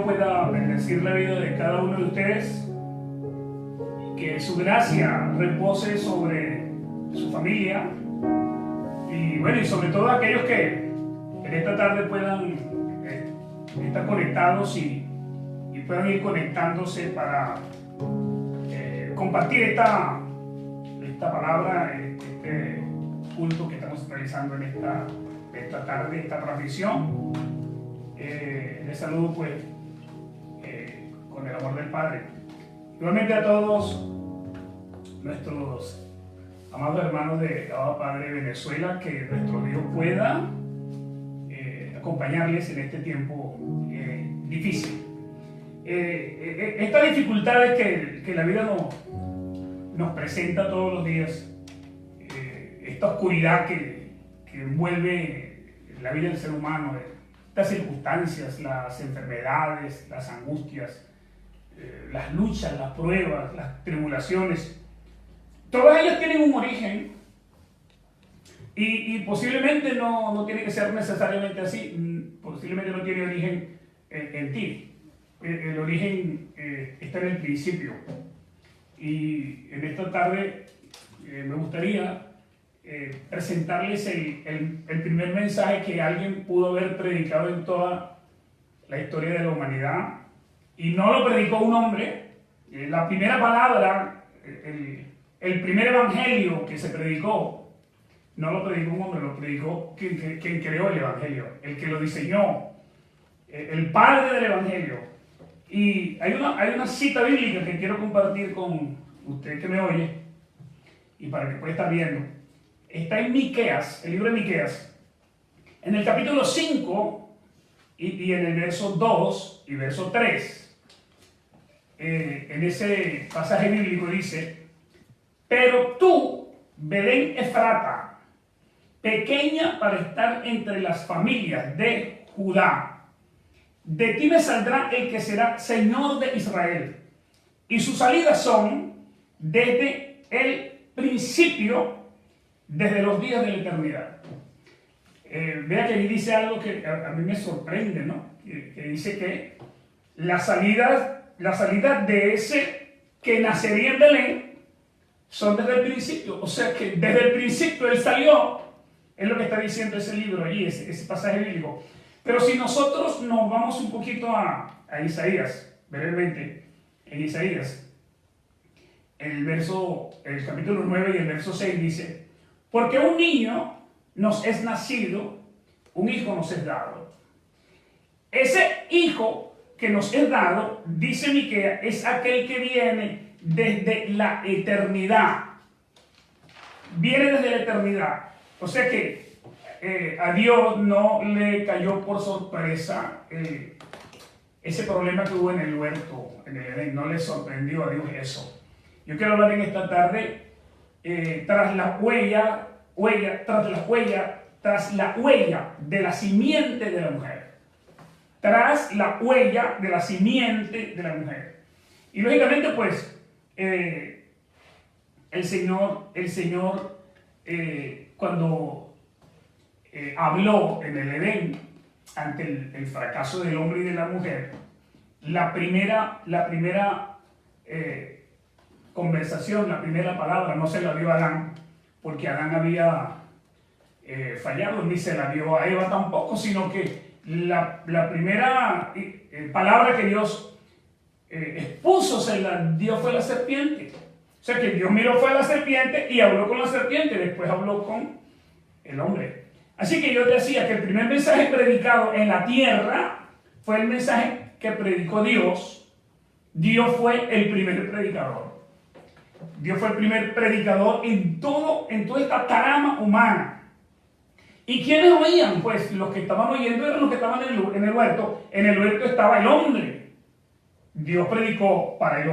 pueda bendecir la vida de cada uno de ustedes, que su gracia repose sobre su familia y bueno, y sobre todo aquellos que en esta tarde puedan estar conectados y puedan ir conectándose para compartir esta palabra, este culto que estamos realizando en esta tarde, esta transmisión. Les saludo pues con el amor del Padre. Igualmente a todos nuestros amados hermanos de Abba Padre de Venezuela, que nuestro Dios pueda acompañarles en este tiempo difícil. Estas dificultades que la vida nos presenta todos los días, esta oscuridad que envuelve la vida del ser humano, estas circunstancias, las enfermedades, las angustias, las luchas, las pruebas, las tribulaciones, todas ellas tienen un origen y posiblemente no tiene que ser necesariamente así, posiblemente no tiene origen en ti. El origen está en el principio. Y en esta tarde me gustaría presentarles el primer mensaje que alguien pudo haber predicado en toda la historia de la humanidad. Y no lo predicó un hombre. La primera palabra, el primer evangelio que se predicó, no lo predicó un hombre, lo predicó quien creó el evangelio, el que lo diseñó, el padre del evangelio. Y hay una cita bíblica que quiero compartir con usted que me oye y para que pueda estar viendo. Está en Miqueas, el libro de Miqueas, en el capítulo 5 y en el verso 2 y verso 3. En ese pasaje bíblico dice: pero tú, Belén Efrata, pequeña para estar entre las familias de Judá, de ti me saldrá el que será Señor de Israel, y sus salidas son desde el principio, desde los días de la eternidad. Vea que ahí dice algo que a mí me sorprende, ¿no? Que dice que la salida de ese que nacería en Belén son desde el principio. O sea que desde el principio él salió. Es lo que está diciendo ese libro allí, ese pasaje bíblico. Pero si nosotros nos vamos un poquito a Isaías, brevemente, en Isaías, el capítulo 9 y el verso 6 dice: porque un niño nos es nacido, un hijo nos es dado. Ese hijo que nos es dado, dice Miqueas, es aquel que viene desde la eternidad. Viene desde la eternidad. O sea que a Dios no le cayó por sorpresa ese problema que hubo en el huerto, en el Edén. No le sorprendió a Dios eso. Yo quiero hablar en esta tarde tras la huella de la simiente de la mujer. Tras la huella de la simiente de la mujer. Y lógicamente pues el Señor cuando habló en el Edén ante el fracaso del hombre y de la mujer, la primera conversación, la primera palabra no se la dio a Adán, porque Adán había fallado, ni se la dio a Eva tampoco, sino que la primera palabra que Dios expuso se la dio fue la serpiente. O sea que Dios miró fue a la serpiente y habló con la serpiente, después habló con el hombre. Así que yo decía que el primer mensaje predicado en la tierra fue el mensaje que predicó Dios. Dios fue el primer predicador. Dios fue el primer predicador en toda esta trama humana. ¿Y quiénes oían? Pues los que estaban oyendo eran los que estaban en el huerto. En el huerto estaba el hombre. Dios predicó para el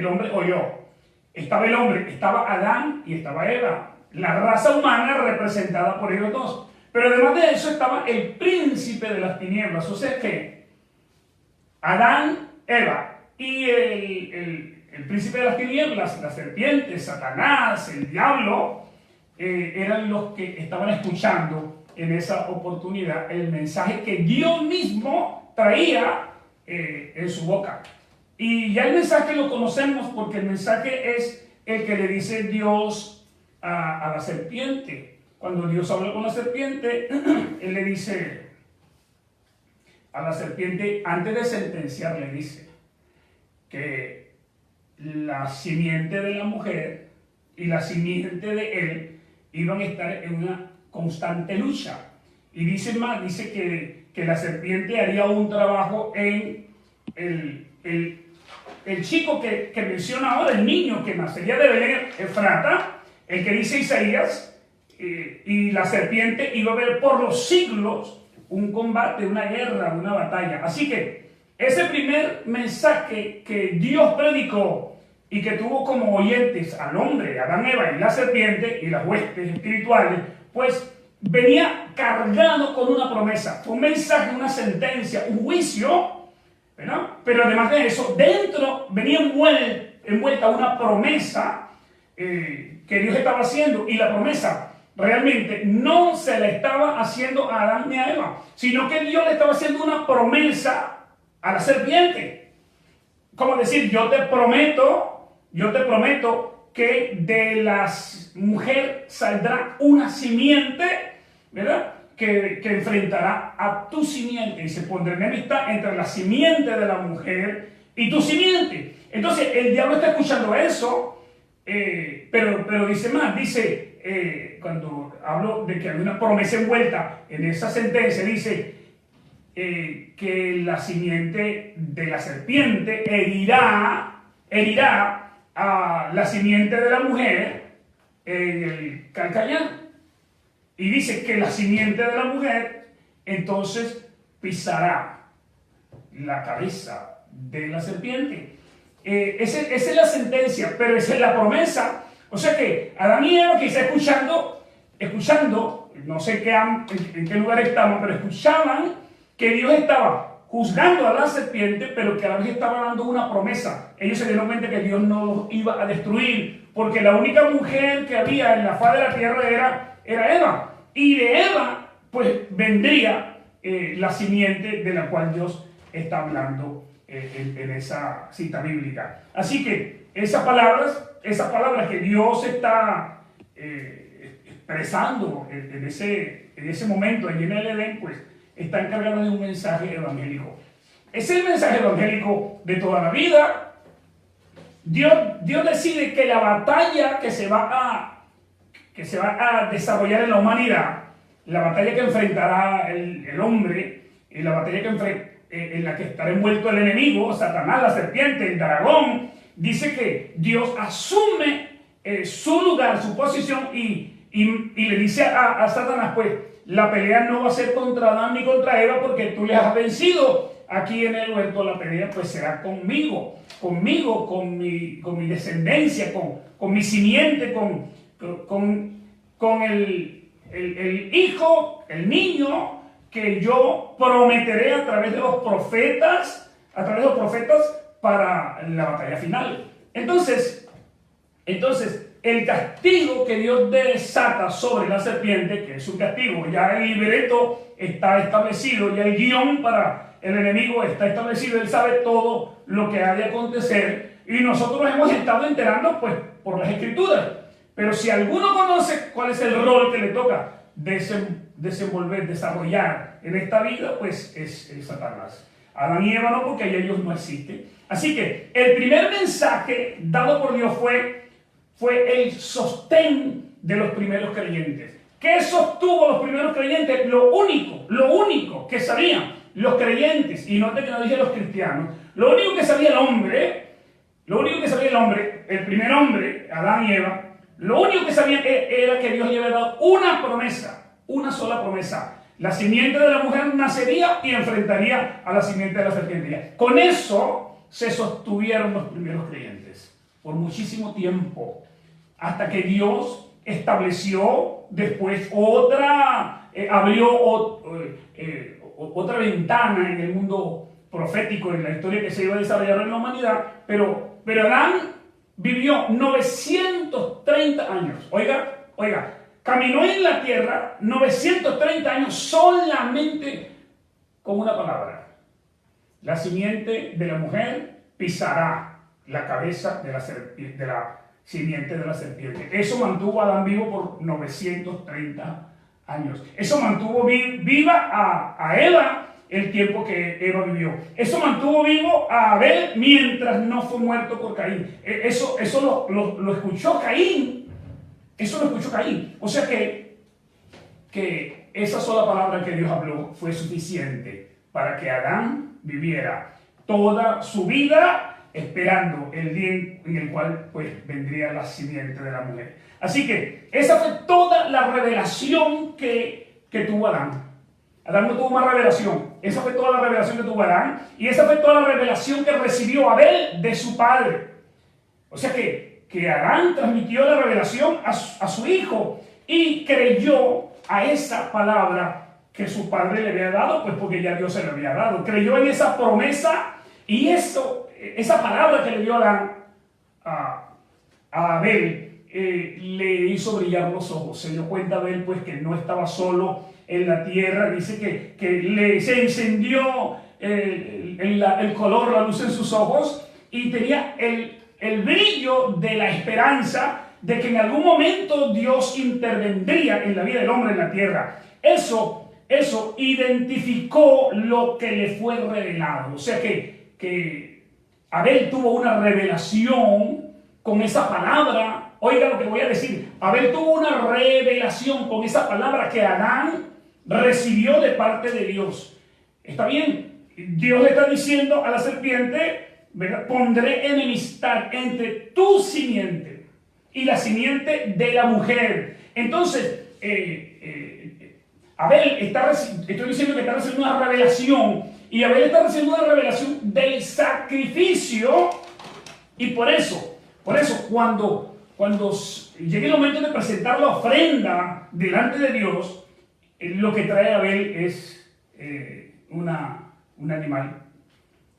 hombre oyó. Estaba el hombre, estaba Adán y estaba Eva. La raza humana representada por ellos dos. Pero además de eso estaba el príncipe de las tinieblas. O sea que Adán, Eva y el príncipe de las tinieblas, la serpiente, Satanás, el diablo, eran los que estaban escuchando en esa oportunidad el mensaje que Dios mismo traía en su boca. Y ya el mensaje lo conocemos porque el mensaje es el que le dice Dios a la serpiente. Cuando Dios habla con la serpiente, Él le dice a la serpiente, antes de sentenciar, le dice que la simiente de la mujer y la simiente de él iban a estar en una constante lucha. Y dice más, dice que la serpiente haría un trabajo en el chico que menciona ahora, el niño que nacería de Belén Efrata, el que dice Isaías, y la serpiente iba a ver por los siglos un combate, una guerra, una batalla. Así que ese primer mensaje que Dios predicó y que tuvo como oyentes al hombre, Adán, Eva y la serpiente y las huestes espirituales, pues venía cargado con una promesa, un mensaje, una sentencia, un juicio, ¿verdad? Pero además de eso, dentro venía envuelta una promesa que Dios estaba haciendo, y la promesa realmente no se la estaba haciendo a Adán ni a Eva, sino que Dios le estaba haciendo una promesa a la serpiente. Como decir, yo te prometo que de la mujer saldrá una simiente, ¿verdad? Que enfrentará a tu simiente, y se pondrá enemistad entre la simiente de la mujer y tu simiente. Entonces el diablo está escuchando eso, pero dice más, cuando hablo de que hay una promesa envuelta en esa sentencia, dice que la simiente de la serpiente herirá a la simiente de la mujer en el calcañar. Y dice que la simiente de la mujer entonces pisará la cabeza de la serpiente. Esa es la sentencia, pero esa es la promesa. O sea que Adán y Eva, que está escuchando, no sé en qué lugar estamos, pero escuchaban que Dios estaba juzgando a la serpiente, pero que a la vez estaba dando una promesa. Ellos se dieron cuenta que Dios no los iba a destruir, porque la única mujer que había en la faz de la tierra era Eva. Y de Eva, pues vendría la simiente de la cual Dios está hablando en esa cita bíblica. Así que esas palabras que Dios está expresando en ese momento allí en el Edén, pues están cargadas de un mensaje evangélico. Es el mensaje evangélico de toda la vida. Dios decide que la batalla que se va a desarrollar en la humanidad, la batalla que enfrentará el hombre, y la batalla en la que estará envuelto el enemigo, Satanás, la serpiente, el dragón, dice que Dios asume su lugar, su posición, y le dice a Satanás, pues, la pelea no va a ser contra Adán ni contra Eva, porque tú les has vencido aquí en el huerto. La pelea pues será conmigo, con mi descendencia, con mi simiente, con el hijo, el niño que yo prometeré a través de los profetas, para la batalla final. Entonces, el castigo que Dios desata sobre la serpiente, que es un castigo, ya el libreto está establecido, ya el guión para el enemigo está establecido, él sabe todo lo que ha de acontecer, y nosotros nos hemos estado enterando pues por las escrituras. Pero si alguno conoce cuál es el rol que le toca desarrollar en esta vida, pues es Satanás. Adán y Eva no, porque ahí ellos no existen. Así que el primer mensaje dado por Dios fue el sostén de los primeros creyentes. ¿Qué sostuvo a los primeros creyentes? Lo único que sabían los creyentes, y note que no dije los cristianos, lo único que sabía el hombre, el primer hombre, Adán y Eva, lo único que sabían era que Dios le había dado una promesa, una sola promesa. La simiente de la mujer nacería y enfrentaría a la simiente de la serpiente. Con eso se sostuvieron los primeros creyentes por muchísimo tiempo, hasta que Dios estableció después abrió otra ventana en el mundo profético, en la historia que se iba a desarrollar en la humanidad, pero Adán vivió 930 años. Oiga, caminó en la tierra 930 años solamente con una palabra. La simiente de la mujer pisará la cabeza de la simiente de la serpiente. Eso mantuvo a Adán vivo por 930 años. Eso mantuvo viva a Eva el tiempo que Eva vivió. Eso mantuvo vivo a Abel mientras no fue muerto por Caín. Eso lo escuchó Caín. Eso lo escuchó Caín. O sea que esa sola palabra que Dios habló fue suficiente para que Adán viviera toda su vida esperando el día en el cual pues vendría la simiente de la mujer. Así que esa fue toda la revelación que tuvo Adán. Adán no tuvo más revelación. Esa fue toda la revelación que tuvo Adán. Y esa fue toda la revelación que recibió Abel de su padre. O sea que Adán transmitió la revelación a su hijo y creyó a esa palabra que su padre le había dado, pues porque ya Dios se le había dado. Creyó en esa promesa y esa palabra que le dio Adán a Abel le hizo brillar los ojos. Se dio cuenta Abel pues que no estaba solo en la tierra. Dice que se encendió el color, la luz en sus ojos y tenía el brillo de la esperanza de que en algún momento Dios intervendría en la vida del hombre en la tierra. Eso identificó lo que le fue revelado. O sea que Abel tuvo una revelación con esa palabra. Oiga lo que voy a decir. Abel tuvo una revelación con esa palabra que Adán recibió de parte de Dios. ¿Está bien? Dios le está diciendo a la serpiente, ¿verdad? Pondré enemistad entre tu simiente y la simiente de la mujer. Entonces, Abel estoy diciendo que está recibiendo una revelación, y Abel está recibiendo una revelación del sacrificio, y por eso cuando llegue el momento de presentar la ofrenda delante de Dios, lo que trae Abel es un animal,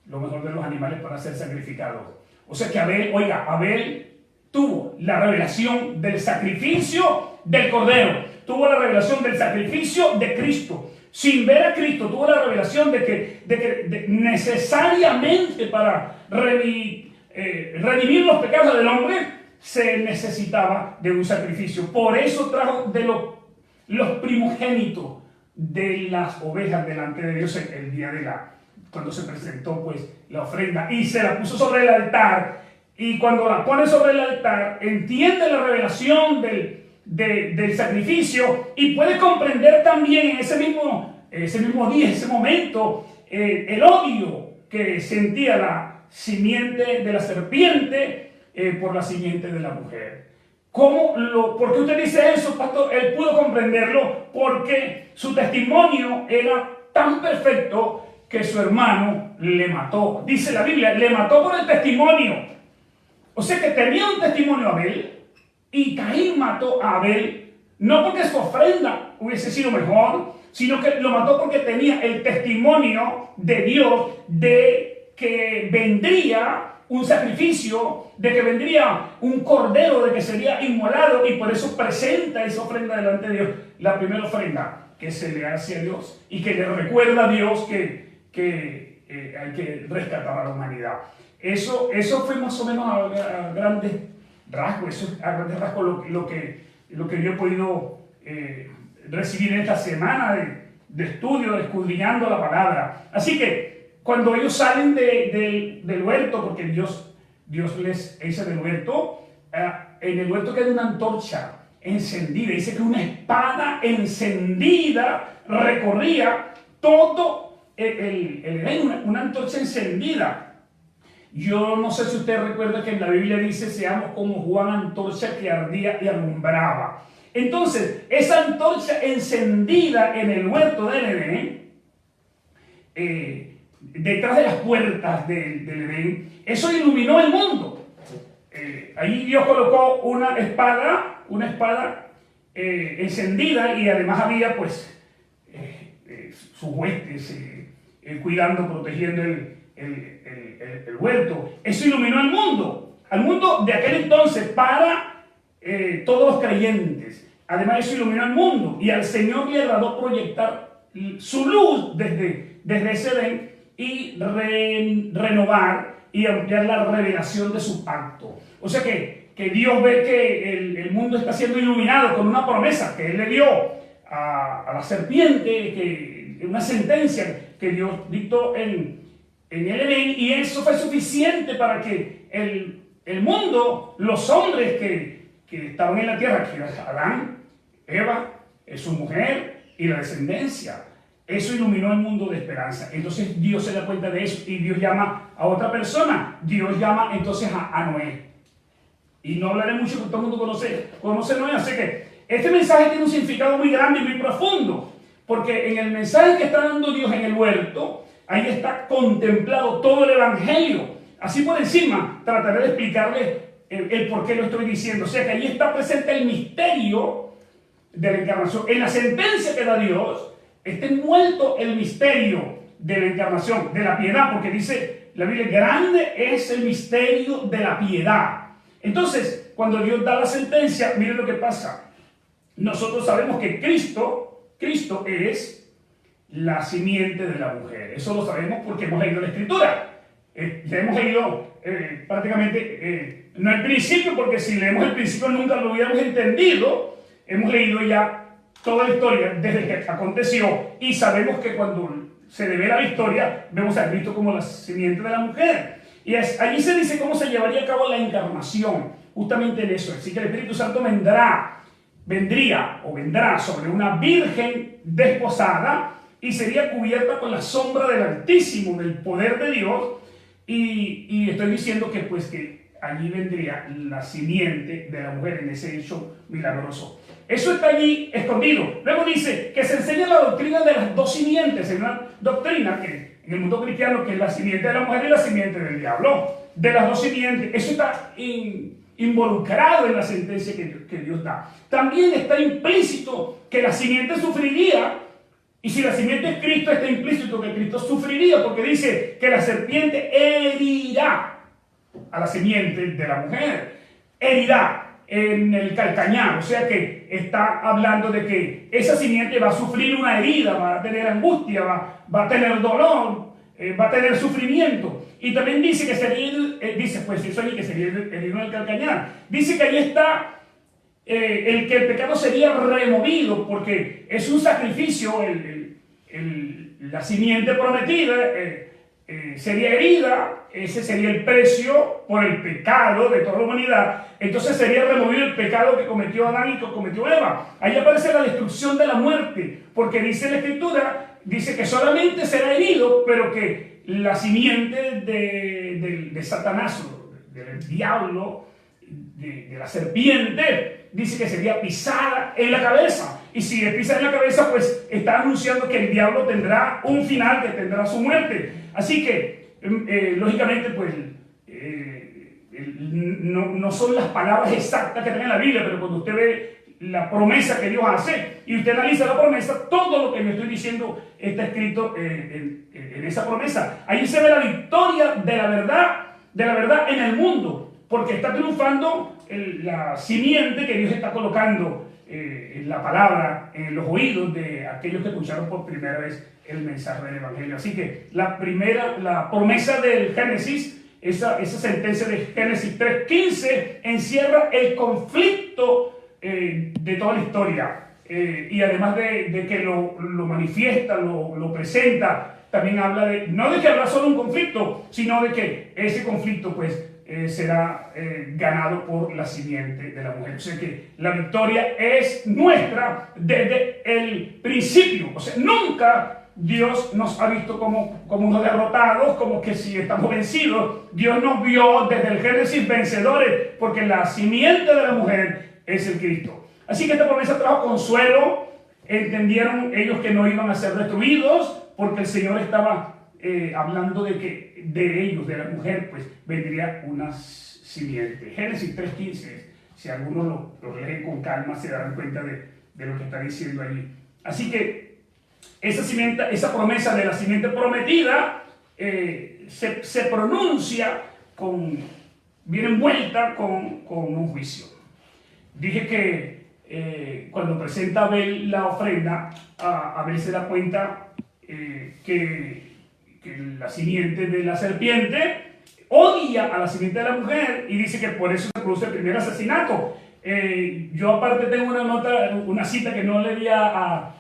lo mejor de los animales para ser sacrificado. O sea que Abel tuvo la revelación del sacrificio del Cordero, tuvo la revelación del sacrificio de Cristo. Sin ver a Cristo, tuvo la revelación de que necesariamente para redimir los pecados del hombre se necesitaba de un sacrificio. Por eso trajo de los primogénitos de las ovejas delante de Dios el día cuando se presentó pues la ofrenda, y se la puso sobre el altar. Y cuando la pone sobre el altar, entiende la revelación del sacrificio y puede comprender también en ese mismo día, ese momento, el odio que sentía la simiente de la serpiente por la simiente de la mujer. ¿Por qué usted dice eso, pastor? Él pudo comprenderlo porque su testimonio era tan perfecto que su hermano le mató. Dice la Biblia, le mató por el testimonio. O sea que tenía un testimonio Abel, y Caín mató a Abel, no porque su ofrenda hubiese sido mejor, sino que lo mató porque tenía el testimonio de Dios de que vendría un sacrificio, de que vendría un cordero, de que sería inmolado, y por eso presenta esa ofrenda delante de Dios, la primera ofrenda que se le hace a Dios y que le recuerda a Dios que hay que rescatar a la humanidad. Eso fue más o menos a grandes rasgos, lo que yo he podido recibir en esta semana de estudio, de escudriñando la palabra. Así que cuando ellos salen del huerto, porque Dios les echa del huerto, en el huerto queda una antorcha encendida. Dice que una espada encendida recorría todo el Edén, una antorcha encendida. Yo no sé si usted recuerda que en la Biblia dice: seamos como Juan, antorcha que ardía y alumbraba. Entonces, esa antorcha encendida en el huerto del Edén, detrás de las puertas del Edén, eso iluminó el mundo. Ahí Dios colocó una espada encendida, y además había pues sus huestes cuidando, protegiendo el huerto. Eso iluminó al mundo de aquel entonces para todos los creyentes. Además, eso iluminó al mundo, y al Señor le agradó proyectar su luz desde ese Edén y renovar y ampliar la revelación de su pacto. O sea que Dios ve que el mundo está siendo iluminado con una promesa que Él le dio a la serpiente, una sentencia que Dios dictó en el Edén, y eso fue suficiente para que el mundo, los hombres que estaban en la tierra, que eran Adán, Eva, su mujer y la descendencia, eso iluminó el mundo de esperanza. Entonces Dios se da cuenta de eso y Dios llama a otra persona. Dios llama entonces a Noé. Y no hablaré mucho, porque todo el mundo conoce a Noé. Así que este mensaje tiene un significado muy grande y muy profundo, porque en el mensaje que está dando Dios en el huerto, ahí está contemplado todo el evangelio. Así por encima trataré de explicarles el por qué lo estoy diciendo. O sea que ahí está presente el misterio de la encarnación. En la sentencia que da Dios está envuelto el misterio de la encarnación, de la piedad, porque dice la Biblia, grande es el misterio de la piedad. Entonces, cuando Dios da la sentencia, miren lo que pasa. Nosotros sabemos que Cristo es la simiente de la mujer. Eso lo sabemos porque hemos leído la Escritura. Ya hemos leído prácticamente, no el principio, porque si leemos el principio nunca lo hubiéramos entendido. Hemos leído ya toda la historia desde que aconteció, y sabemos que cuando se revela la historia, vemos a Cristo como la simiente de la mujer. Y allí se dice cómo se llevaría a cabo la encarnación, justamente en eso. Así que el Espíritu Santo vendrá sobre una virgen desposada y sería cubierta con la sombra del Altísimo, del poder de Dios. Y estoy diciendo que pues que allí vendría la simiente de la mujer en ese hecho milagroso. Eso está allí escondido. Luego dice que se enseña la doctrina de las dos simientes. Es una doctrina que en el mundo cristiano, que es la simiente de la mujer y la simiente del diablo. De las dos simientes. Eso está involucrado en la sentencia que Dios da. También está implícito que la simiente sufriría. Y si la simiente es Cristo, está implícito que Cristo sufriría, porque dice que la serpiente herirá a la simiente de la mujer. Herirá en el calcañar, o sea que está hablando de que esa simiente va a sufrir una herida, va a tener angustia, va a tener dolor, va a tener sufrimiento. Y también dice que sería, dice pues eso allí, que sería herido en el calcañar. Dice que ahí está que el pecado sería removido, porque es un sacrificio, la simiente prometida sería herida, ese sería el precio por el pecado de toda la humanidad. Entonces sería removido el pecado que cometió Adán y que cometió Eva. Ahí aparece la destrucción de la muerte, porque dice la Escritura, dice que solamente será herido, pero que la simiente de Satanás, del diablo, de la serpiente, dice que sería pisada en la cabeza. Y si es pisada en la cabeza, pues está anunciando que el diablo tendrá un final, que tendrá su muerte. Así que, lógicamente, pues no son las palabras exactas que tiene la Biblia, pero cuando usted ve la promesa que Dios hace y usted analiza la promesa, todo lo que yo estoy diciendo está escrito en esa promesa. Ahí se ve la victoria de la verdad en el mundo, porque está triunfando la simiente que Dios está colocando en la palabra, en los oídos de aquellos que escucharon por primera vez el mensaje del Evangelio. Así que la promesa del Génesis, esa sentencia de Génesis 3:15, encierra el conflicto de toda la historia. Y además de que lo manifiesta, lo presenta, también habla no de que habrá solo un conflicto, sino de que ese conflicto pues será ganado por la simiente de la mujer. O sea que la victoria es nuestra desde el principio. O sea, nunca Dios nos ha visto como unos derrotados, como que si estamos vencidos. Dios nos vio desde el Génesis vencedores, porque la simiente de la mujer es el Cristo. Así que esta promesa trajo consuelo. Entendieron ellos que no iban a ser destruidos, porque el Señor estaba hablando de que de ellos, de la mujer, pues vendría una simiente. Génesis 3:15, si algunos lo leen con calma, se darán cuenta de lo que está diciendo allí. Así que esa promesa de la simiente prometida se pronuncia viene envuelta con un juicio. Dije que cuando presenta Abel la ofrenda, Abel se da cuenta que que la simiente de la serpiente odia a la simiente de la mujer y dice que por eso se produce el primer asesinato. Yo aparte tengo una nota, una cita que no le di a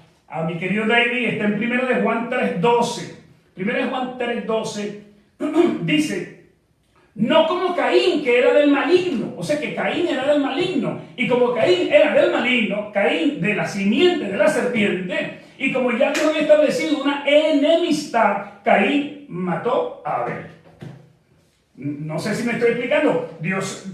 mi querido David, está en 1 de Juan 3:12. 1 de Juan 3:12 dice: no como Caín, que era del maligno. O sea que Caín era del maligno. Y como Caín era del maligno, Caín de la simiente de la serpiente, y como ya Dios había establecido una enemistad, Caín mató a Abel. No sé si me estoy explicando. Dios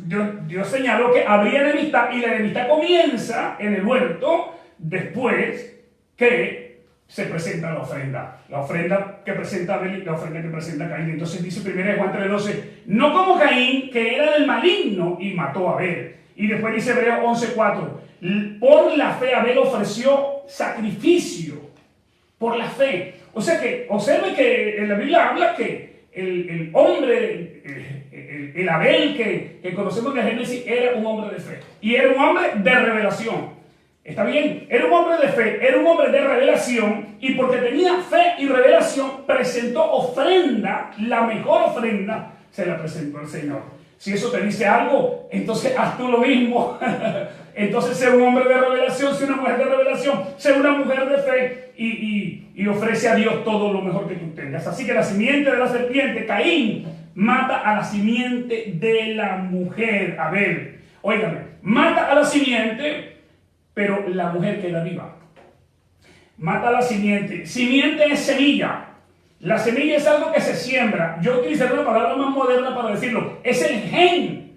señaló que habría enemistad, y la enemistad comienza en el huerto después que se presenta la ofrenda que presenta Abel y la ofrenda que presenta Caín. Entonces dice 1 Juan 3:12, no como Caín, que era del maligno y mató a Abel. Y después dice Hebreos 11:4, por la fe Abel ofreció sacrificio, por la fe. O sea que, observe que en la Biblia habla que el hombre, el Abel que conocemos de Génesis, era un hombre de fe. Y era un hombre de revelación. ¿Está bien? Era un hombre de fe, era un hombre de revelación, y porque tenía fe y revelación, presentó ofrenda, la mejor ofrenda, se la presentó al Señor. Si eso te dice algo, entonces haz tú lo mismo. Entonces sé un hombre de revelación, sé una mujer de revelación, sé una mujer de fe, y ofrece a Dios todo lo mejor que tú tengas. Así que la simiente de la serpiente, Caín, mata a la simiente de la mujer, Abel. Óigame, mata a la simiente, pero la mujer queda viva. Mata la simiente. Simiente es semilla. La semilla es algo que se siembra. Yo utilizaré una palabra más moderna para decirlo. Es el gen.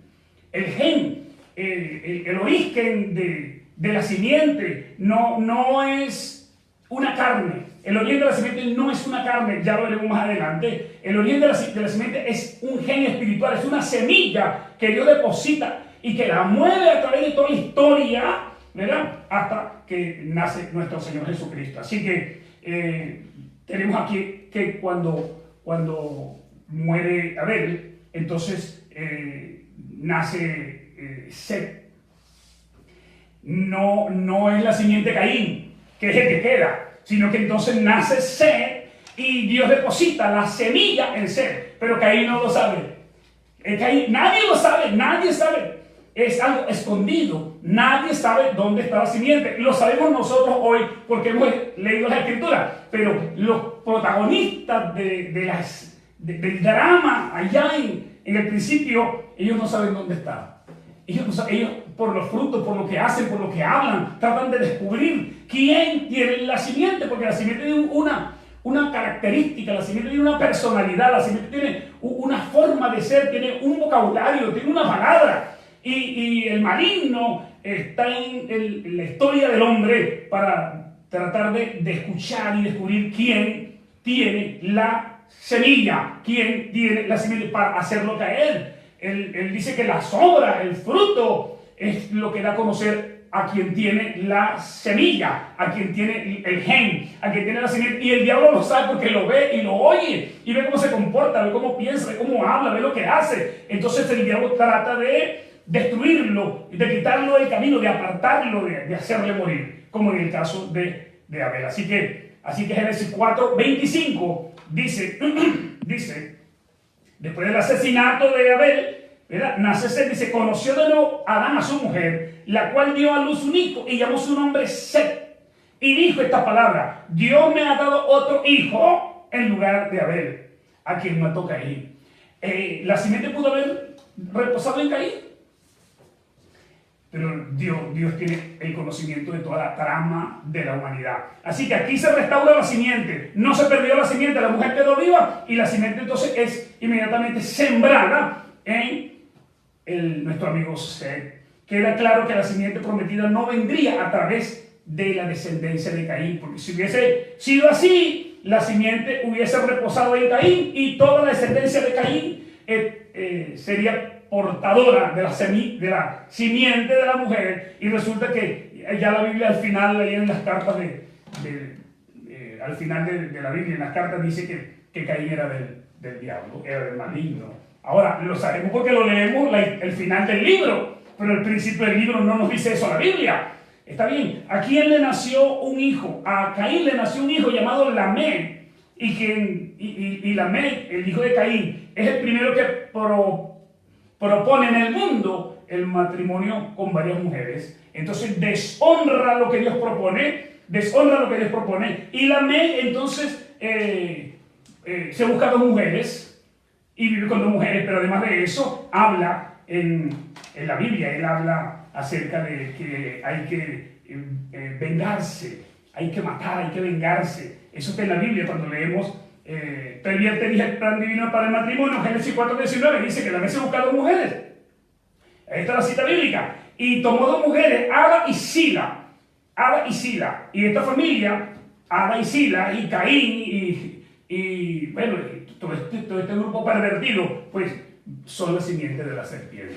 El gen. El origen de la simiente no es una carne. El origen de la simiente no es una carne. Ya lo veremos más adelante. El origen de la simiente es un gen espiritual. Es una semilla que Dios deposita y que la mueve a través de toda la historia, ¿verdad? Hasta que nace nuestro Señor Jesucristo. Así que tenemos aquí que cuando muere Abel, entonces nace Set. No es la simiente Caín, que es el que queda, sino que entonces nace Set y Dios deposita la semilla en Set. Pero Caín no lo sabe. Caín, nadie lo sabe, nadie sabe. Es algo escondido. Nadie sabe dónde está la simiente. Lo sabemos nosotros hoy porque hemos leído la Escritura. Pero los protagonistas del drama allá en el principio, ellos no saben dónde está. Ellos por los frutos, por lo que hacen, por lo que hablan, tratan de descubrir quién tiene la simiente. Porque la simiente tiene una característica, la simiente tiene una personalidad, la simiente tiene una forma de ser, tiene un vocabulario, tiene una palabra. Y el maligno está en la historia del hombre para tratar de escuchar y descubrir quién tiene la semilla, quién tiene la semilla para hacerlo caer. Él dice que la sobra, el fruto, es lo que da a conocer a quien tiene la semilla, a quien tiene el gen, a quien tiene la semilla. Y el diablo lo sabe porque lo ve y lo oye, y ve cómo se comporta, ve cómo piensa, ve cómo habla, ve lo que hace. Entonces el diablo trata de destruirlo, de quitarlo del camino, de apartarlo, de hacerle morir, como en el caso de Abel. Así que Génesis 4:25 dice, después del asesinato de Abel, ¿verdad? Nace Set, dice, conoció de nuevo Adán a su mujer, la cual dio a luz un hijo y llamó su nombre Set, y dijo esta palabra: Dios me ha dado otro hijo en lugar de Abel, a quien mató Caín. La simiente pudo haber reposado en Caín, pero Dios tiene el conocimiento de toda la trama de la humanidad. Así que aquí se restaura la simiente. No se perdió la simiente, la mujer quedó viva, y la simiente entonces es inmediatamente sembrada en nuestro amigo Set. Queda claro que la simiente prometida no vendría a través de la descendencia de Caín, porque si hubiese sido así, la simiente hubiese reposado en Caín y toda la descendencia de Caín sería portadora de la simiente de la mujer. Y resulta que ya la Biblia al final, ahí en las cartas al final de la Biblia, en las cartas dice que Caín era del diablo, era del maligno. Ahora lo sabemos porque lo leemos el final del libro, pero el principio del libro no nos dice eso la Biblia. Está bien. ¿A quién le nació un hijo? A Caín le nació un hijo llamado Lamé. y Lamec, el hijo de Caín, es el primero que propone en el mundo el matrimonio con varias mujeres. Entonces deshonra lo que Dios propone, y Lamec entonces se busca dos mujeres y vive con dos mujeres, pero además de eso habla en la Biblia, él habla acerca de que hay que vengarse, hay que matar, hay que vengarse. Eso está en la Biblia cuando leemos pervierte el plan divino para el matrimonio. Génesis 4:19 dice que Lamec se busca dos mujeres. Ahí está la cita bíblica. Y tomó dos mujeres, Ada y Sila. Y esta familia, Ada y Sila, y Caín, y bueno, todo este grupo pervertido, pues son la simiente de la serpiente.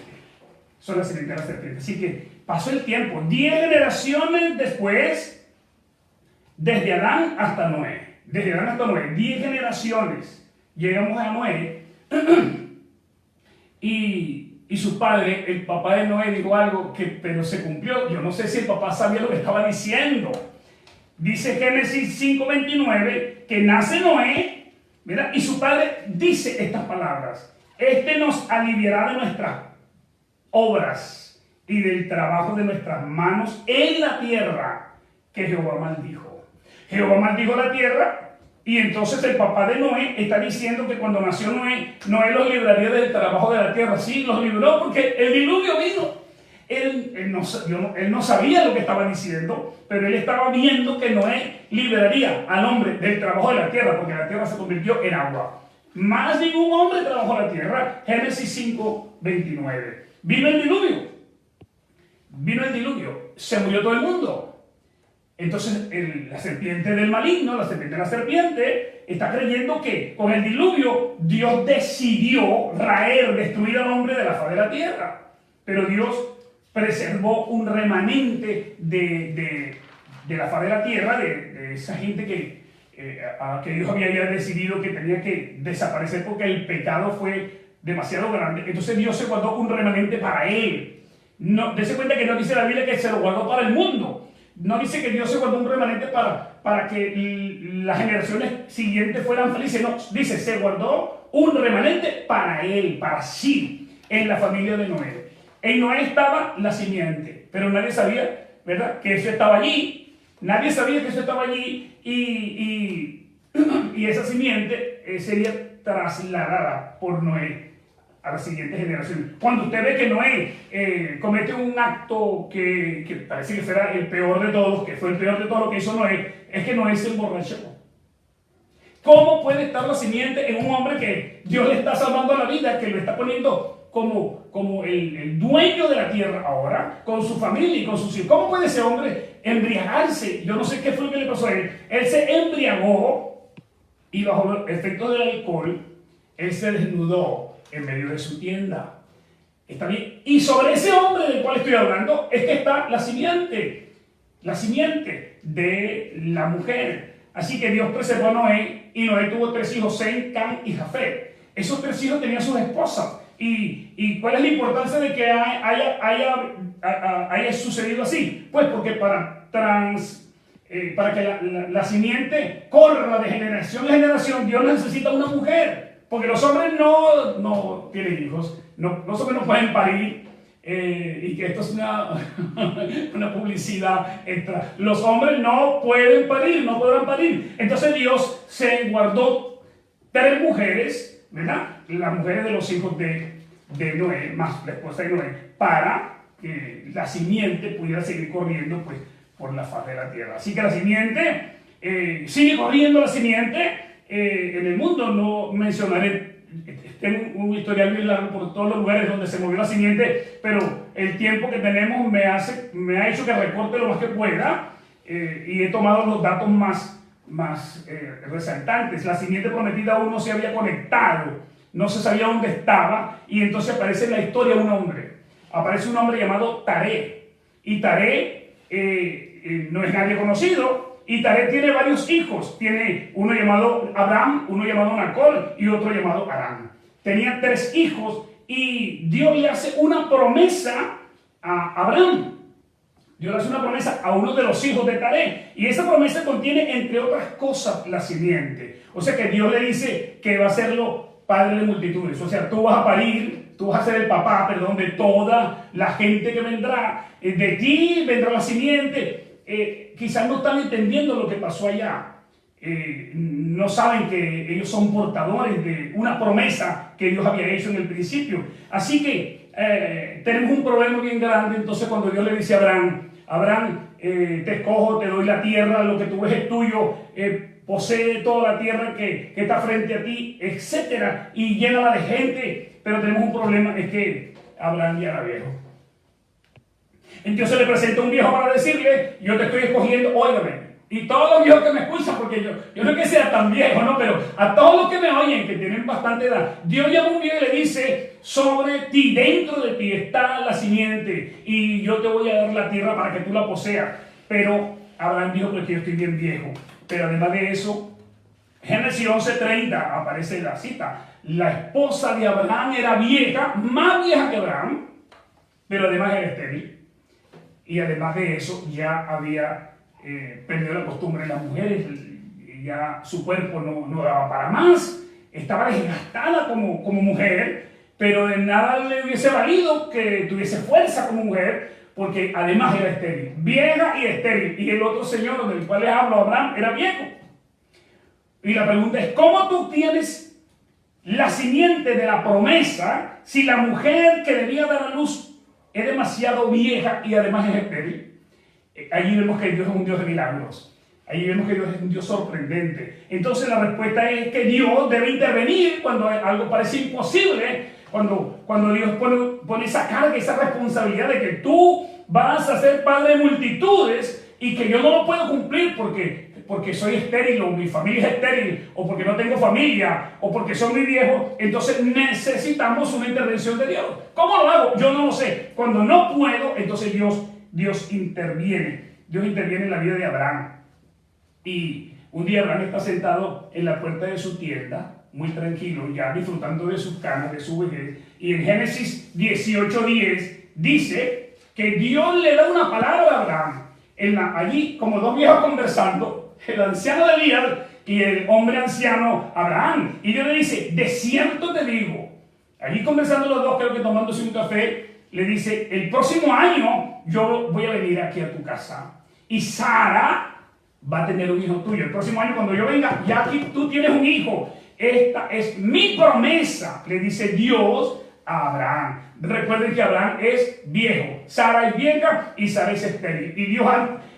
Así que pasó el tiempo, 10 generaciones después, desde Adán hasta Noé. 10 generaciones. Llegamos a Noé y su padre, el papá de Noé, dijo algo pero se cumplió. Yo no sé si el papá sabía lo que estaba diciendo. Dice Génesis 5:29 que nace Noé, ¿verdad? Y su padre dice estas palabras: este nos aliviará de nuestras obras y del trabajo de nuestras manos en la tierra que Jehová maldijo. Jehová maldijo la tierra. Y entonces el papá de Noé está diciendo que cuando nació Noé los libraría del trabajo de la tierra. Sí, los libró porque el diluvio vino. Él no sabía lo que estaba diciendo, pero él estaba viendo que Noé liberaría al hombre del trabajo de la tierra, porque la tierra se convirtió en agua. Más ningún hombre trabajó la tierra. Génesis 5:29. Vino el diluvio. Se murió todo el mundo. Entonces la serpiente del maligno, la serpiente está creyendo que con el diluvio Dios decidió destruir al hombre de la faz de la tierra. Pero Dios preservó un remanente de la faz de la tierra, de esa gente que Dios había ya decidido que tenía que desaparecer porque el pecado fue demasiado grande. Entonces Dios se guardó un remanente para él. No, dése cuenta que no dice la Biblia que se lo guardó para el mundo. No dice que Dios se guardó un remanente para que las generaciones siguientes fueran felices. No, dice, se guardó un remanente para él, para sí, en la familia de Noé. En Noé estaba la simiente, pero nadie sabía, ¿verdad?, que eso estaba allí. Nadie sabía que eso estaba allí y esa simiente sería trasladada por Noé a la siguiente generación. Cuando usted ve que Noé comete un acto que parece que será el peor de todos, que fue el peor de todo lo que hizo Noé, es que Noé se emborrachó. ¿Cómo puede estar la simiente en un hombre que Dios le está salvando la vida, que lo está poniendo como el dueño de la tierra ahora, con su familia y con sus hijos? ¿Cómo puede ese hombre embriagarse? Yo no sé qué fue lo que le pasó a él. Él se embriagó y bajo el efecto del alcohol, él se desnudó en medio de su tienda. ¿Está bien? Y sobre ese hombre del cual estoy hablando es que está la simiente de la mujer. Así que Dios preservó a Noé, y Noé tuvo 3 hijos, Sem, Cam y Jafet. Esos 3 hijos tenían sus esposas. ¿Y cuál es la importancia de que haya sucedido así? Pues porque para que la simiente corra de generación en generación, Dios necesita una mujer. Porque los hombres no tienen hijos, los hombres no pueden parir, y que esto es una publicidad extra. Los hombres no pueden parir, no podrán parir. Entonces Dios se guardó 3 mujeres, ¿verdad? Las mujeres de los hijos de Noé, más la esposa de Noé, para que la simiente pudiera seguir corriendo pues, por la faz de la tierra. Así que la simiente, sigue corriendo la simiente. En el mundo no mencionaré, tengo un historial muy largo por todos los lugares donde se movió la simiente, pero el tiempo que tenemos me ha hecho que recorte lo más que pueda, y he tomado los datos más resaltantes. La simiente prometida aún no se había conectado, no se sabía dónde estaba, y entonces aparece en la historia un hombre. Aparece un hombre llamado Taré, y Taré no es nadie conocido. Y Taré tiene varios hijos. Tiene uno llamado Abraham, uno llamado Nacor y otro llamado Harán. Tenía 3 hijos y Dios le hace una promesa a Abraham. Dios le hace una promesa a uno de los hijos de Taré. Y esa promesa contiene, entre otras cosas, la simiente. O sea que Dios le dice que va a serlo padre de multitudes. O sea, tú vas a parir, tú vas a ser el papá, perdón, de toda la gente que vendrá. De ti vendrá la simiente. Quizás no están entendiendo lo que pasó allá. No saben que ellos son portadores de una promesa que Dios había hecho en el principio. Así que tenemos un problema bien grande. Entonces cuando Dios le dice a Abraham, te escojo, te doy la tierra, lo que tú ves es tuyo, posee toda la tierra que está frente a ti, etcétera, y llénala de gente. Pero tenemos un problema, es que Abraham ya era viejo. Entonces le presenta un viejo para decirle, yo te estoy escogiendo, óigame. Y todos los viejos que me escuchan, porque yo no es que sea tan viejo, ¿no? Pero a todos los que me oyen, que tienen bastante edad, Dios llama a un viejo y le dice, sobre ti, dentro de ti está la simiente, y yo te voy a dar la tierra para que tú la poseas. Pero Abraham dijo, porque yo estoy bien viejo. Pero además de eso, Génesis 11:30 aparece la cita. La esposa de Abraham era vieja, más vieja que Abraham, pero además era estéril. Y además de eso, ya había perdió la costumbre de las mujeres, ya su cuerpo no daba para más, estaba desgastada como mujer, pero de nada le hubiese valido que tuviese fuerza como mujer, porque además era estéril, vieja y estéril. Y el otro señor del cual les hablo, Abraham, era viejo. Y la pregunta es, ¿cómo tú tienes la simiente de la promesa si la mujer que debía dar a luz es demasiado vieja y además es estéril? Allí vemos que Dios es un Dios de milagros. Allí vemos que Dios es un Dios sorprendente. Entonces la respuesta es que Dios debe intervenir cuando algo parece imposible, cuando Dios pone esa carga, esa responsabilidad de que tú vas a ser padre de multitudes y que yo no lo puedo cumplir porque soy estéril, o mi familia es estéril, o porque no tengo familia, o porque soy muy viejo. Entonces necesitamos una intervención de Dios. ¿Cómo lo hago? Yo no lo sé. Cuando no puedo, entonces Dios interviene. Dios interviene en la vida de Abraham. Y un día Abraham está sentado en la puerta de su tienda, muy tranquilo, ya disfrutando de sus canas, de su vejez. Y en Génesis 18:10 dice que Dios le da una palabra a Abraham. Allí, como dos viejos conversando, el anciano de Elías y el hombre anciano Abraham. Y Dios le dice, de cierto te digo, allí conversando los dos, creo que tomándose un café, le dice, el próximo año yo voy a venir aquí a tu casa y Sara va a tener un hijo tuyo. El próximo año cuando yo venga, ya aquí tú tienes un hijo. Esta es mi promesa, le dice Dios a Abraham. Recuerden que Abraham es viejo, Sara es vieja y Sara es estéril.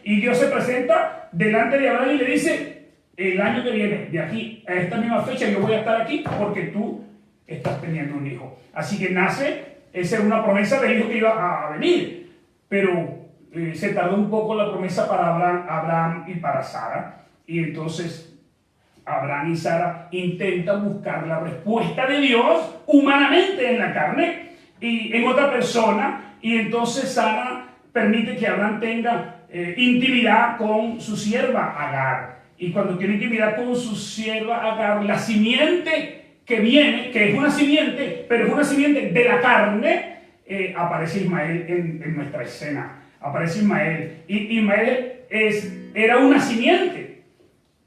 Y Dios se presenta delante de Abraham y le dice, el año que viene, de aquí a esta misma fecha, yo voy a estar aquí porque tú estás teniendo un hijo. Así que nace. Esa era una promesa del hijo que iba a venir, pero se tardó un poco la promesa para Abraham y para Sara, y entonces Abraham y Sara intentan buscar la respuesta de Dios humanamente en la carne y en otra persona, y entonces Sara permite que Abraham tenga intimidad con su sierva Agar, y cuando tiene intimidad con su sierva Agar, la simiente que viene, que es una simiente, pero es una simiente de la carne, aparece Ismael en nuestra escena. Aparece Ismael. Y Ismael era una simiente.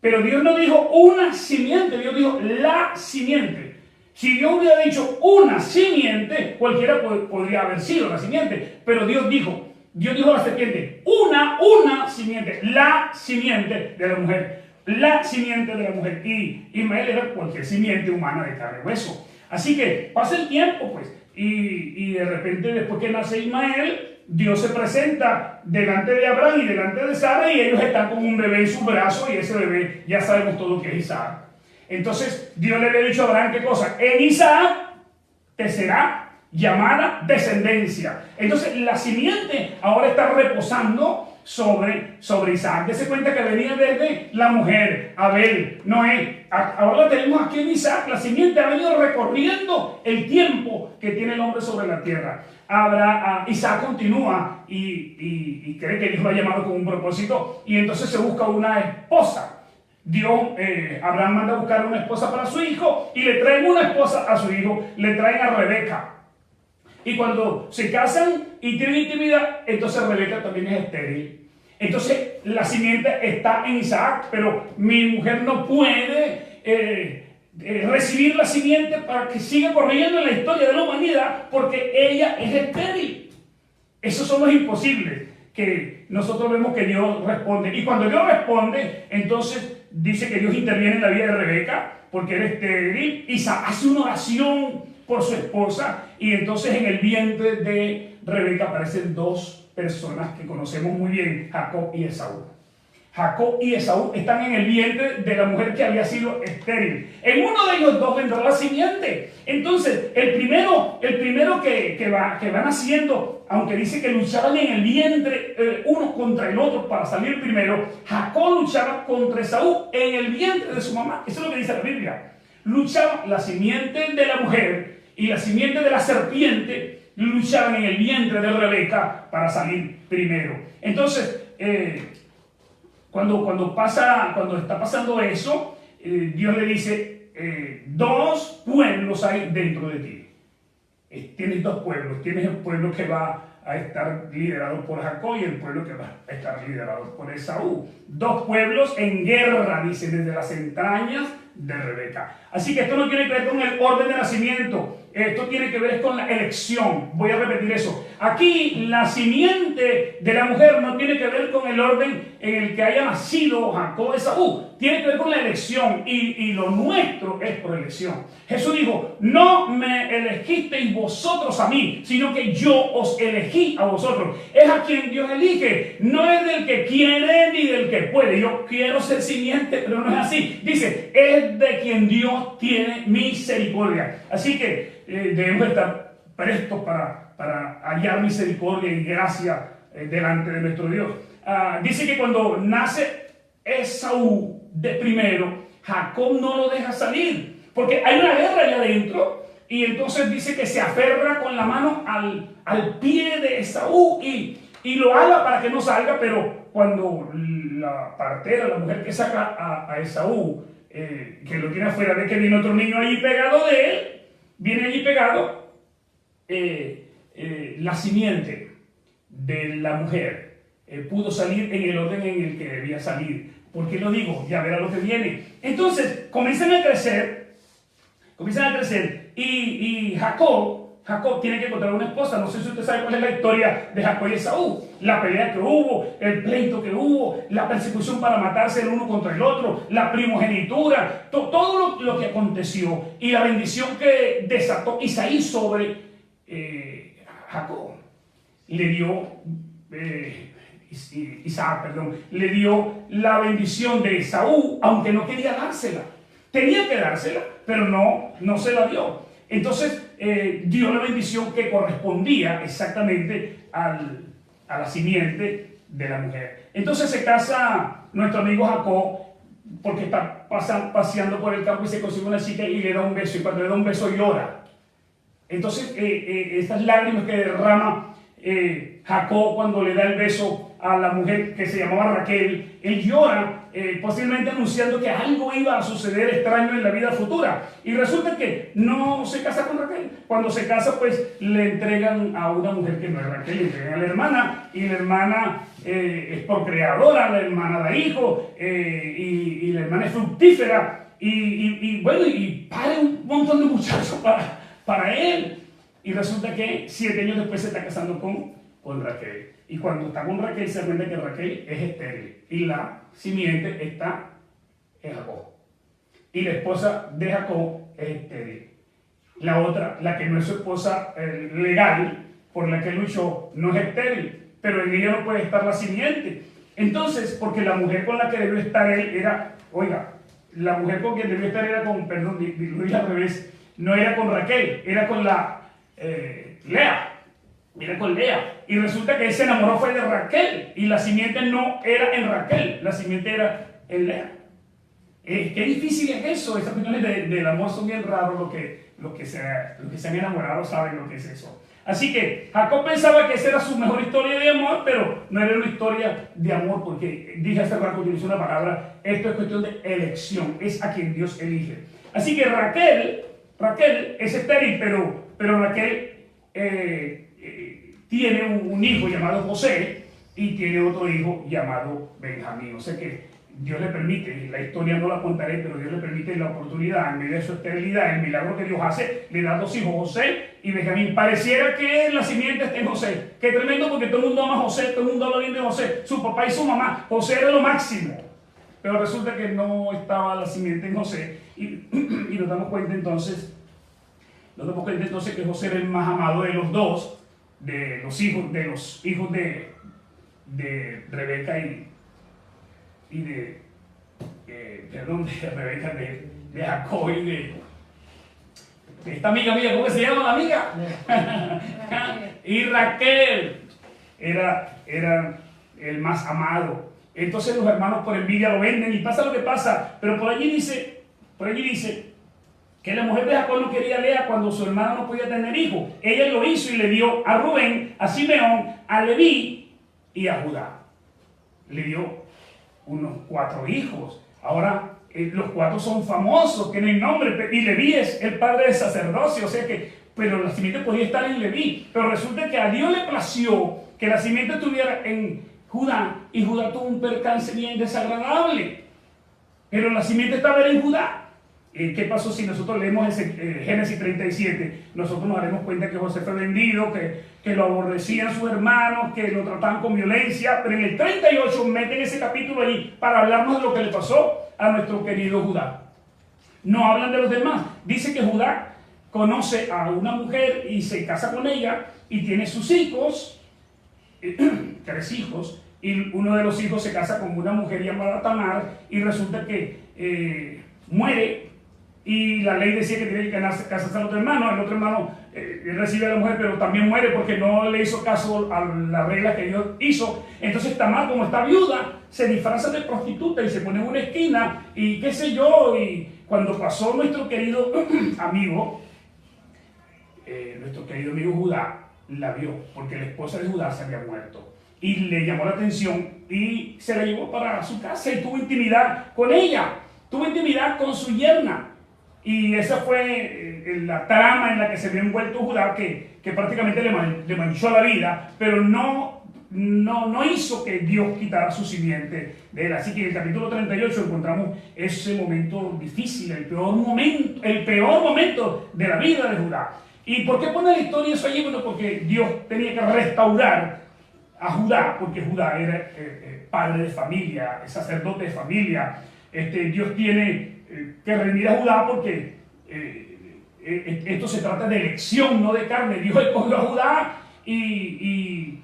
Pero Dios no dijo una simiente, Dios dijo la simiente. Si Dios hubiera dicho una simiente, cualquiera podría haber sido la simiente. Pero Dios dijo a la serpiente, una simiente, la simiente de la mujer. La simiente de la mujer. Y Ismael era cualquier simiente humana de carne y hueso. Así que pasa el tiempo, pues, y de repente, después que nace Ismael, Dios se presenta delante de Abraham y delante de Sara, y ellos están con un bebé en su brazo, y ese bebé ya sabemos todo que es Isaac. Entonces Dios le había dicho a Abraham, ¿qué cosa? En Isaac te será llamada descendencia. Entonces la simiente ahora está reposando sobre Isaac. Dese cuenta que venía desde la mujer, Abel, Noé. Ahora la tenemos aquí en Isaac. La simiente ha venido recorriendo el tiempo que tiene el hombre sobre la tierra. Isaac continúa y cree que Dios lo ha llamado con un propósito, y entonces se busca una esposa. Abraham manda a buscar una esposa para su hijo, y le traen una esposa a su hijo, le traen a Rebeca. Y cuando se casan y tienen intimidad, entonces Rebeca también es estéril. Entonces la simiente está en Isaac, pero mi mujer no puede recibir la simiente para que siga corriendo en la historia de la humanidad porque ella es estéril. Esos son los imposibles que nosotros vemos que Dios responde. Y cuando Dios responde, entonces dice que Dios interviene en la vida de Rebeca porque era estéril. Isaac hace una oración por su esposa y entonces en el vientre de Rebeca aparecen dos personas que conocemos muy bien, Jacob y Esaú. Jacob y Esaú están en el vientre de la mujer que había sido estéril. En uno de ellos dos vendrá la simiente. Entonces, el primero que va naciendo, aunque dice que luchaban en el vientre uno contra el otro para salir primero, Jacob luchaba contra Esaú en el vientre de su mamá. Eso es lo que dice la Biblia. Luchaba la simiente de la mujer y la simiente de la serpiente, luchaban en el vientre de Rebeca para salir primero. Entonces, cuando está pasando eso, Dios le dice, dos pueblos hay dentro de ti. Tienes dos pueblos. Tienes el pueblo que va a estar liderado por Jacob y el pueblo que va a estar liderado por Esaú. Dos pueblos en guerra, dice, desde las entrañas de Rebeca. Así que esto no tiene que ver con el orden de nacimiento. Esto tiene que ver con la elección. Voy a repetir eso. Aquí la simiente de la mujer no tiene que ver con el orden en el que haya nacido Jacob o Esaú. Tiene que ver con la elección y lo nuestro es por elección. Jesús dijo, no me elegisteis vosotros a mí, sino que yo os elegí a vosotros. Es a quien Dios elige. No es del que quiere ni del que puede. Yo quiero ser simiente, pero no es así. Dice, es de quien Dios tiene misericordia. Así que debemos estar prestos para hallar misericordia y gracia delante de nuestro Dios. Dice que cuando nace Esaú de primero, Jacob no lo deja salir, porque hay una guerra allá adentro, y entonces dice que se aferra con la mano al pie de Esaú y lo ala para que no salga, pero cuando la partera, la mujer que saca a Esaú, que lo tiene afuera, ve que viene otro niño allí pegado de él, viene allí pegado, la simiente de la mujer pudo salir en el orden en el que debía salir. ¿Por qué lo digo? Ya verá lo que viene. Entonces, comienzan a crecer y Jacob tiene que encontrar una esposa. No sé si usted sabe cuál es la historia de Jacob y Esaú. La pelea que hubo, el pleito que hubo, la persecución para matarse el uno contra el otro, la primogenitura, todo lo que aconteció y la bendición que desató Isaí sobre Jacob. Le dio, le dio la bendición de Esaú, aunque no quería dársela. Tenía que dársela, pero no se la dio. Entonces dio la bendición que correspondía exactamente a la simiente de la mujer. Entonces se casa nuestro amigo Jacob porque está paseando por el campo y se consigue una chica y le da un beso, y cuando le da un beso llora. Entonces estas lágrimas que derrama Jacob cuando le da el beso a la mujer que se llamaba Raquel, él llora, posiblemente anunciando que algo iba a suceder extraño en la vida futura. Y resulta que no se casa con Raquel. Cuando se casa, pues le entregan a una mujer que no es Raquel, le entregan a la hermana, y la hermana es procreadora, la hermana da hijos, y la hermana es fructífera, y bueno, y pare un montón de muchachos para él. Y resulta que 7 años después se está casando con Raquel. Y cuando está con Raquel se cuenta que Raquel es estéril. Y la simiente está en Jacob. Y la esposa de Jacob es estéril. La otra, la que no es su esposa legal, por la que luchó, no es estéril. Pero en ella no puede estar la simiente. Entonces, porque la mujer con la que debió estar él era, la mujer con quien debió estar era con, perdón, lo dije al revés, no era con Raquel, era con la Lea. Mira con Lea. Y resulta que él se enamoró fue de Raquel. Y la simiente no era en Raquel. La simiente era en Lea. Qué difícil es eso. Esas cuestiones del amor son bien raros. Los que se han enamorado saben lo que es eso. Así que Jacob pensaba que esa era su mejor historia de amor, pero no era una historia de amor, porque dije hace rato, utilicé una palabra, esto es cuestión de elección, es a quien Dios elige. Así que Raquel es estéril, pero Raquel tiene un hijo llamado José y tiene otro hijo llamado Benjamín. O sea que Dios le permite, la historia no la contaré, pero Dios le permite la oportunidad, en medio de su esterilidad, el milagro que Dios hace, le da dos hijos, José y Benjamín. Pareciera que la simiente está en José. Qué tremendo, porque todo el mundo ama a José, todo el mundo habla bien de José, su papá y su mamá. José era lo máximo. Pero resulta que no estaba la simiente en José. Y nos damos cuenta entonces que José era el más amado de los dos, de los hijos de Rebeca y de Rebeca, de Jacob y de esta amiga mía, ¿cómo se llama la amiga? Y Raquel era el más amado. Entonces los hermanos por envidia lo venden y pasa lo que pasa, pero por allí dice que la mujer de Jacob no quería a Lea cuando su hermana no podía tener hijos. Ella lo hizo y le dio a Rubén, a Simeón, a Leví y a Judá. Le dio unos 4 hijos. Ahora los 4 son famosos, tienen nombre, y Leví es el padre del sacerdocio, o sea que, pero la simiente podía estar en Leví, pero resulta que a Dios le plació que la simiente estuviera en Judá, y Judá tuvo un percance bien desagradable, pero la simiente estaba en Judá. ¿Qué pasó si nosotros leemos Génesis 37? Nosotros nos daremos cuenta que José fue vendido, que lo aborrecían sus hermanos, que lo trataban con violencia, pero en el 38 meten ese capítulo ahí para hablarnos de lo que le pasó a nuestro querido Judá. No hablan de los demás. Dice que Judá conoce a una mujer y se casa con ella y tiene sus hijos, 3 hijos, y uno de los hijos se casa con una mujer llamada Tamar y resulta que muere. Y la ley decía que tenía que casarse al otro hermano. El otro hermano recibe a la mujer, pero también muere porque no le hizo caso a la regla que Dios hizo. Entonces Tamar, como está viuda, se disfraza de prostituta y se pone en una esquina y qué sé yo. Y cuando pasó nuestro querido amigo Judá, la vio, porque la esposa de Judá se había muerto. Y le llamó la atención y se la llevó para su casa y tuvo intimidad con ella. Tuvo intimidad con su yerna. Y esa fue la trama en la que se vio envuelto Judá, que prácticamente le manchó la vida, pero no hizo que Dios quitara su simiente de él. Así que en el capítulo 38 encontramos ese momento difícil, el peor momento de la vida de Judá. ¿Y por qué pone la historia eso allí? Bueno, porque Dios tenía que restaurar a Judá, porque Judá era padre de familia, sacerdote de familia. Dios tiene que rendir a Judá porque esto se trata de elección, no de carne. Dios escogió a Judá y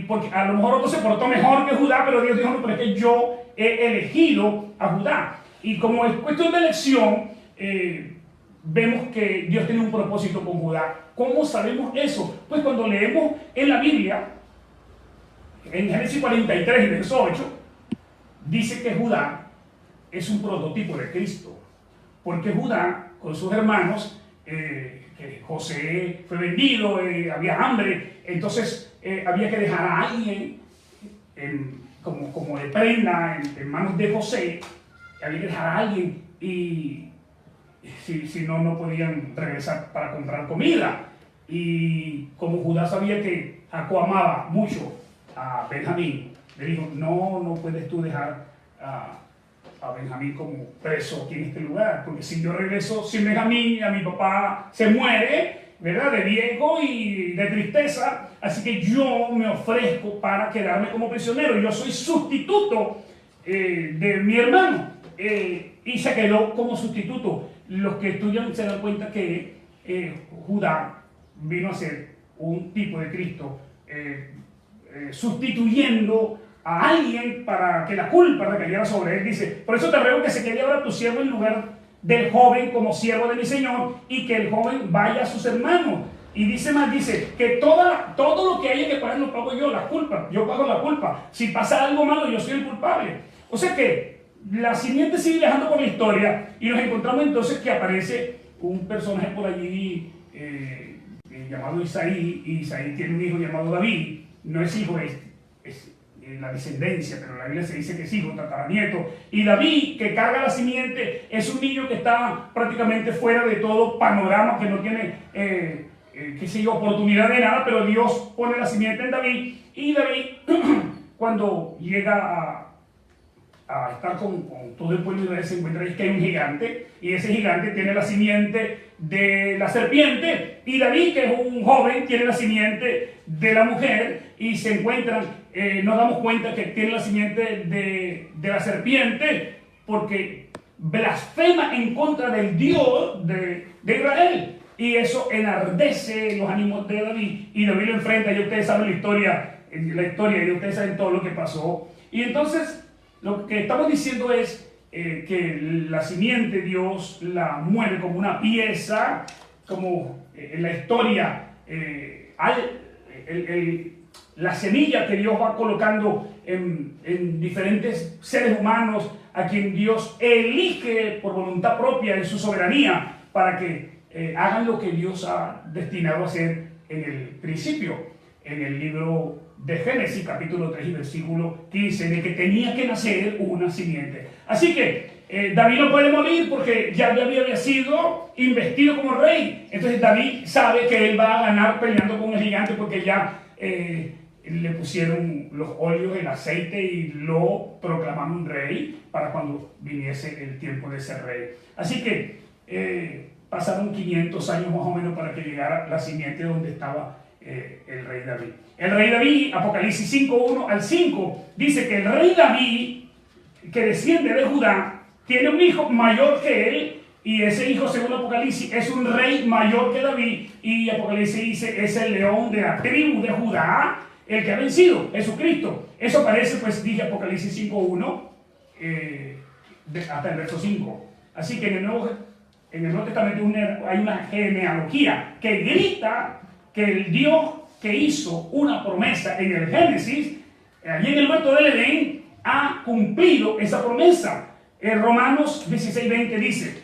porque a lo mejor otro se portó mejor que Judá, pero Dios dijo, no, pero es que yo he elegido a Judá. Y como es cuestión de elección, vemos que Dios tiene un propósito con Judá. ¿Cómo sabemos eso? Pues cuando leemos en la Biblia, en Génesis 43, verso 8, dice que Judá es un prototipo de Cristo, porque Judá con sus hermanos, que José fue vendido, había hambre, entonces había que dejar a alguien como de prenda en manos de José, había que dejar a alguien y si no podían regresar para comprar comida. Y como Judá sabía que Jacob amaba mucho a Benjamín, le dijo, no puedes tú dejar a Benjamín como preso aquí en este lugar, porque si yo regreso sin Benjamín, a mi papá se muere, ¿verdad? De viejo y de tristeza, así que yo me ofrezco para quedarme como prisionero, yo soy sustituto de mi hermano, y se quedó como sustituto. Los que estudian se dan cuenta que Judá vino a ser un tipo de Cristo, sustituyendo a alguien para que la culpa recayera sobre él. Dice, por eso te ruego que se quede ahora tu siervo en lugar del joven como siervo de mi Señor, y que el joven vaya a sus hermanos. Y dice más, dice que todo lo que haya que pagar lo pago yo, la culpa, yo pago la culpa. Si pasa algo malo, yo soy el culpable. O sea que la simiente sigue viajando por la historia y nos encontramos entonces que aparece un personaje por allí llamado Isaí, y Isaí tiene un hijo llamado David. No es hijo, es la descendencia, pero la Biblia se dice que es hijo, tataranieto. Y David, que carga la simiente, es un niño que está prácticamente fuera de todo panorama, que no tiene qué sé yo, oportunidad de nada, pero Dios pone la simiente en David, y David, cuando llega a estar con todo el pueblo de Israel, se encuentra que hay un gigante, y ese gigante tiene la simiente de la serpiente, y David, que es un joven, tiene la simiente de la mujer, y se encuentran, nos damos cuenta que tiene la simiente de la serpiente, porque blasfema en contra del Dios de Israel, y eso enardece los ánimos de David, y David lo enfrenta, y ustedes saben la historia, y ustedes saben todo lo que pasó, y entonces lo que estamos diciendo es que la simiente Dios la mueve como una pieza, como en la historia, la semilla que Dios va colocando en diferentes seres humanos, a quien Dios elige por voluntad propia en su soberanía, para que hagan lo que Dios ha destinado a hacer en el principio, en el libro de Génesis, capítulo 3 y versículo 15, de que tenía que nacer una simiente. Así que David no puede morir porque ya David había sido investido como rey. Entonces David sabe que él va a ganar peleando con el gigante, porque ya le pusieron los óleos, el aceite, y lo proclamaron rey para cuando viniese el tiempo de ser rey. Así que pasaron 500 años más o menos para que llegara la simiente donde estaba el rey David. El rey David, Apocalipsis 5:1 al 5, dice que el rey David, que desciende de Judá, tiene un hijo mayor que él, y ese hijo, según Apocalipsis, es un rey mayor que David, y Apocalipsis dice, es el león de la tribu de Judá, el que ha vencido, Jesucristo. Eso aparece, pues, dije Apocalipsis 5:1 hasta el verso 5. Así que en el Nuevo Testamento hay una genealogía que grita que el Dios que hizo una promesa en el Génesis, allí en el huerto del Edén, ha cumplido esa promesa. Romanos 16:20 dice,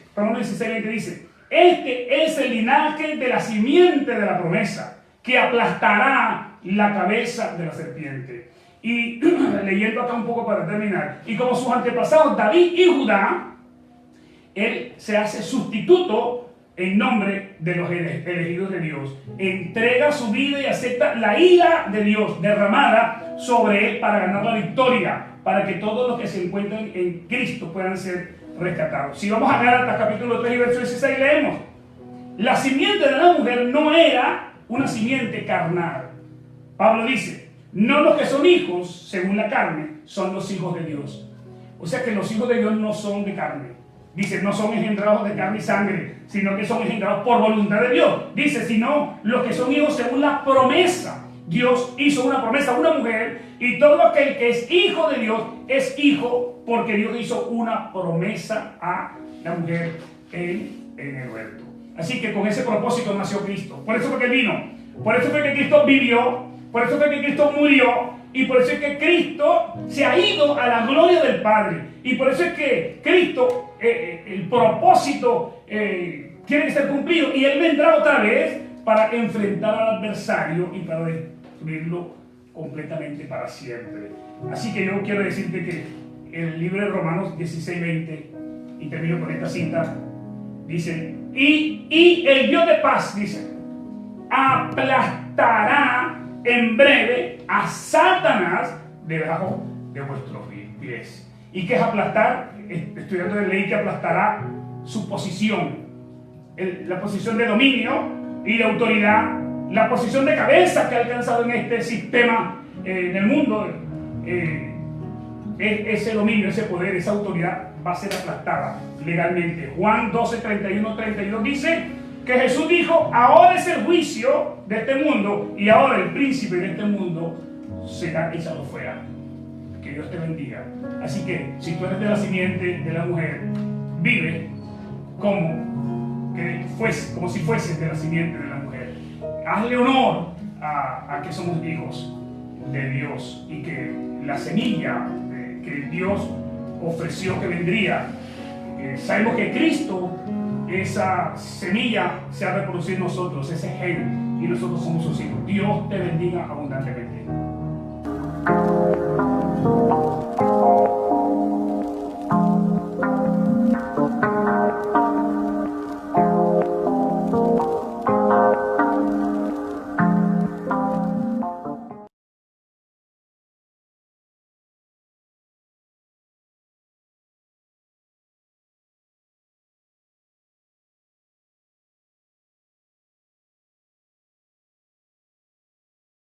este es el linaje de la simiente de la promesa, que aplastará la cabeza de la serpiente. Y leyendo acá un poco para terminar, y como sus antepasados David y Judá, él se hace sustituto en nombre de los elegidos de Dios, entrega su vida y acepta la ira de Dios derramada sobre él para ganar la victoria, para que todos los que se encuentran en Cristo puedan ser rescatados. Si vamos a Gálatas capítulo 3 y verso 16, leemos: la simiente de la mujer no era una simiente carnal. Pablo dice, no los que son hijos según la carne son los hijos de Dios. O sea que los hijos de Dios no son de carne. Dice, no son engendrados de carne y sangre, sino que son engendrados por voluntad de Dios. Dice, sino los que son hijos según la promesa. Dios hizo una promesa a una mujer, y todo aquel que es hijo de Dios es hijo porque Dios hizo una promesa a la mujer en el huerto. Así que con ese propósito nació Cristo. Por eso fue que vino. Por eso fue que Cristo vivió. Por eso fue que Cristo murió. Y por eso es que Cristo se ha ido a la gloria del Padre. Y por eso es que Cristo, el propósito tiene que ser cumplido. Y Él vendrá otra vez para enfrentar al adversario y para destruirlo completamente para siempre. Así que yo quiero decirte que el libro de Romanos 16:20, y termino con esta cita, dice, y el Dios de paz, dice, aplastará en breve a Satanás debajo de vuestros pies. ¿Y qué es aplastar? Estudiando de ley, que aplastará su posición, la posición de dominio y de autoridad, la posición de cabeza que ha alcanzado en este sistema en el mundo. Ese dominio, ese poder, esa autoridad va a ser aplastada legalmente. Juan 12:31-32 dice que Jesús dijo, ahora es el juicio de este mundo, y ahora el príncipe de este mundo será echado fuera. Que Dios te bendiga. Así que si tú eres de la simiente de la mujer, vive como si fueses de la simiente de la mujer. Hazle honor a que somos hijos de Dios, y que la semilla que Dios ofreció que vendría, sabemos que Cristo, esa semilla se ha reproducido en nosotros, ese gen, y nosotros somos sus hijos. Dios te bendiga abundantemente.